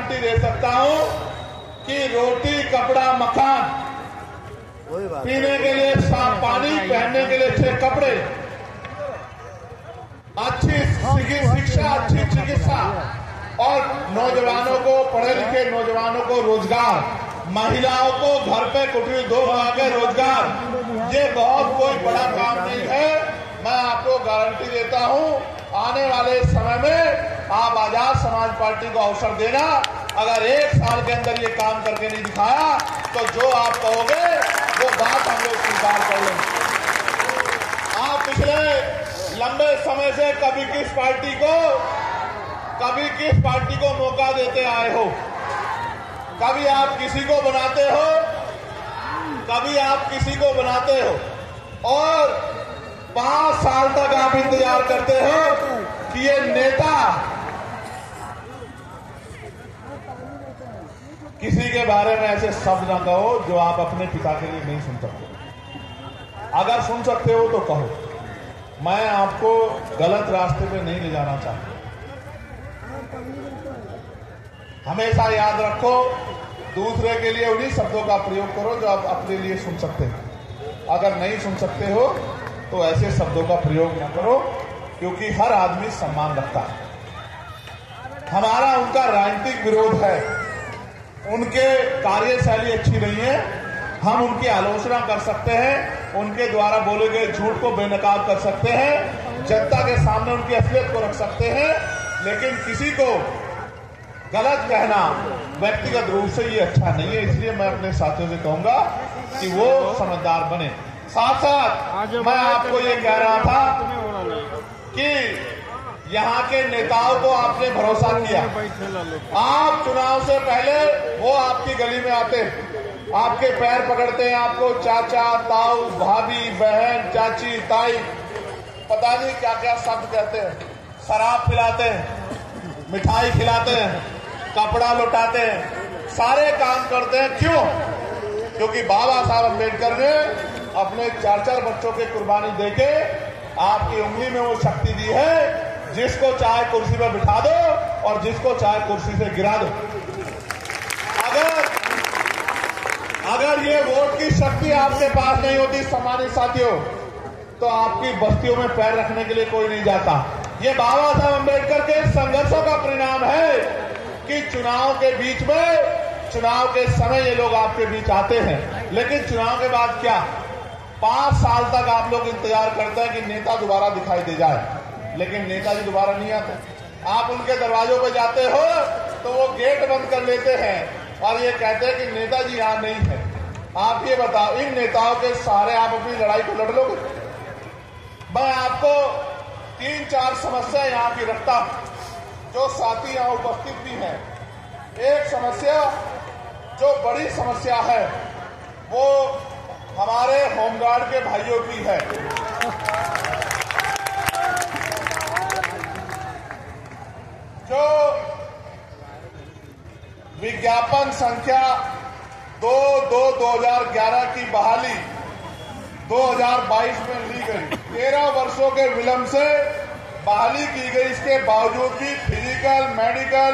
Guarantee दे सकता हूं कि रोटी, कपड़ा, मकान, पीने के लिए साफ पानी, पहनने के लिए अच्छे कपड़े, अच्छी शिक्षा, अच्छी चिकित्सा और नौजवानों को, पढ़े लिखे नौजवानों को रोजगार, महिलाओं को घर पे कुटीर 2 बना के रोजगार, ये बहुत कोई बड़ा काम नहीं है। मैं आपको गारंटी देता हूं, आने वाले समय में आप आजाद समाज पार्टी को अवसर देना। अगर 1 साल के अंदर ये काम करके नहीं दिखाया तो जो आप कहोगे वो बात हम लोग स्वीकार कर लेंगे। आप पिछले लंबे समय से कभी किस पार्टी को मौका देते आए हो? कभी आप किसी को बनाते हो, कभी आप किसी को बनाते हो, और 5 साल तक आप इंतजार करते हो कि ये नेता किसी के बारे में ऐसे शब्द ना कहो जो आप अपने पिता के लिए नहीं सुन सकते। अगर सुन सकते हो तो कहो। मैं आपको गलत रास्ते पे नहीं ले जाना चाहता। हमेशा याद रखो, दूसरे के लिए उन्हीं शब्दों का प्रयोग करो जो आप अपने लिए सुन सकते हो। अगर नहीं सुन सकते हो तो ऐसे शब्दों का प्रयोग न करो, क्योंकि हर आदमी सम्मान रखता है। हमारा उनका राजनीतिक विरोध है, उनके कार्यशैली अच्छी नहीं है, हम उनकी आलोचना कर सकते हैं, उनके द्वारा बोले गए झूठ को बेनकाब कर सकते हैं, जनता के सामने उनकी असलियत को रख सकते हैं, लेकिन किसी को गलत कहना व्यक्तिगत रूप से ये अच्छा नहीं है। इसलिए मैं अपने साथियों से कहूंगा कि वो समझदार बने। साथ साथ मैं आपको ये कह रहा था कि यहाँ के नेताओं को आपने भरोसा किया। आप चुनाव से पहले वो आपकी गली में आते, आपके पैर पकड़ते हैं, आपको चाचा, ताऊ, भाभी, बहन, चाची, ताई, पता नहीं क्या क्या शब्द कहते हैं, शराब पिलाते हैं, मिठाई खिलाते हैं, कपड़ा लुटाते हैं, सारे काम करते हैं। क्यों? क्योंकि बाबा साहब अम्बेडकर ने अपने 4-4 बच्चों की कुर्बानी देके आपकी उंगली में वो शक्ति दी है, जिसको चाहे कुर्सी पर बिठा दो और जिसको चाहे कुर्सी से गिरा दो। अगर ये वोट की शक्ति आपके पास नहीं होती सम्मानित साथियों, तो आपकी बस्तियों में पैर रखने के लिए कोई नहीं जाता। ये बाबा साहब अम्बेडकर के संघर्षों का परिणाम है कि चुनाव के बीच में, चुनाव के समय ये लोग आपके बीच आते हैं, लेकिन चुनाव के बाद क्या? 5 साल तक आप लोग इंतजार करते हैं कि नेता दोबारा दिखाई दे जाए, लेकिन नेताजी दोबारा नहीं आते। आप उनके दरवाजों पे जाते हो तो वो गेट बंद कर लेते हैं और ये कहते हैं कि नेताजी यहाँ नहीं है। आप ये बताओ, इन नेताओं के सहारे आप अपनी लड़ाई को लड़ लोगे? मैं आपको 3-4 समस्या यहाँ की रखता हूं, जो साथी यहाँ उपस्थित भी हैं। एक समस्या जो बड़ी समस्या है वो हमारे होमगार्ड के भाइयों की है। जो विज्ञापन संख्या 2/2/2011 की बहाली 2022 में ली गई, 13 वर्षों के विलंब से बहाली की गई। इसके बावजूद भी फिजिकल, मेडिकल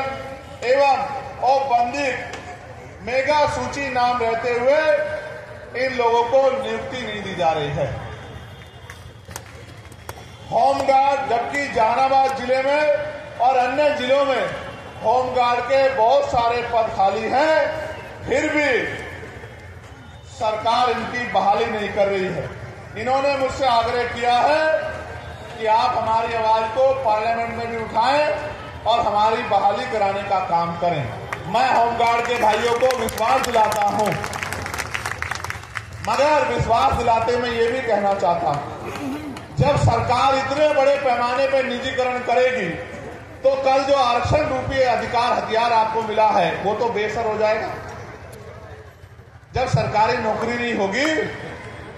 एवं औपबंधिक मेगा सूची नाम रहते हुए इन लोगों को नियुक्ति नहीं दी जा रही है। होमगार्ड, जबकि जहानाबाद जिले में और अन्य जिलों में होमगार्ड के बहुत सारे पद खाली हैं, फिर भी सरकार इनकी बहाली नहीं कर रही है। इन्होंने मुझसे आग्रह किया है कि आप हमारी आवाज को पार्लियामेंट में भी उठाएं और हमारी बहाली कराने का काम करें। मैं होमगार्ड के भाइयों को विश्वास दिलाता हूं, मगर विश्वास दिलाते मैं ये भी कहना चाहता हूं, जब सरकार इतने बड़े पैमाने पर निजीकरण करेगी तो कल जो आरक्षण रूपी अधिकार हथियार आपको मिला है वो तो बेसर हो जाएगा। जब सरकारी नौकरी नहीं होगी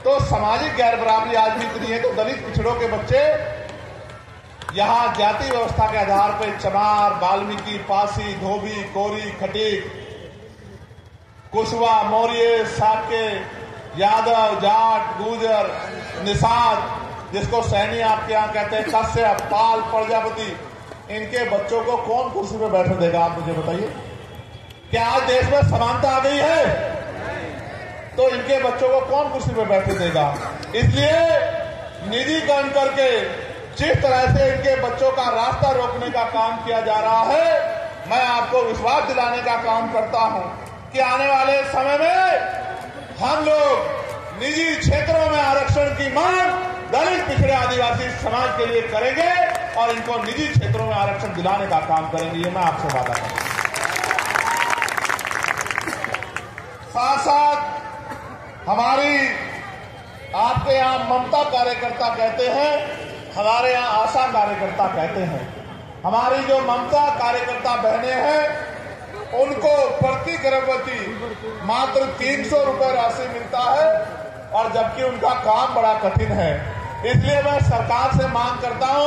तो सामाजिक गैर बराबरी आज भी इतनी है तो दलित पिछड़ों के बच्चे यहां जाति व्यवस्था के आधार पर चमार, वाल्मीकि, पासी, धोबी, कोरी, खटीक, कुशवा, मौर्य, साके, यादव, जाट, गुर्जर, निषाद, जिसको सैनी आपके यहां कहते हैं, कश्यप, पाल, प्रजापति, इनके बच्चों को कौन कुर्सी पे बैठने देगा? आप मुझे बताइए। क्या आज देश में समानता आ गई है? तो इनके बच्चों को कौन कुर्सी पर बैठने देगा? इसलिए निजीकरण करके जिस तरह से इनके बच्चों का रास्ता रोकने का काम किया जा रहा है, मैं आपको विश्वास दिलाने का काम करता हूं कि आने वाले समय में हम लोग निजी क्षेत्रों में आरक्षण की मांग दलित, पिछड़े, आदिवासी समाज के लिए करेंगे और इनको निजी क्षेत्रों में आरक्षण दिलाने का काम करेंगे। ये मैं आपसे वादा करता हूं। साथ साथ हमारी आपके यहां ममता कार्यकर्ता कहते हैं, हमारे यहां आशा कार्यकर्ता कहते हैं। हमारी जो ममता कार्यकर्ता बहनें हैं उनको प्रति गर्भवती मात्र 300 रुपए राशि मिलता है, और जबकि उनका काम बड़ा कठिन है। इसलिए मैं सरकार से मांग करता हूं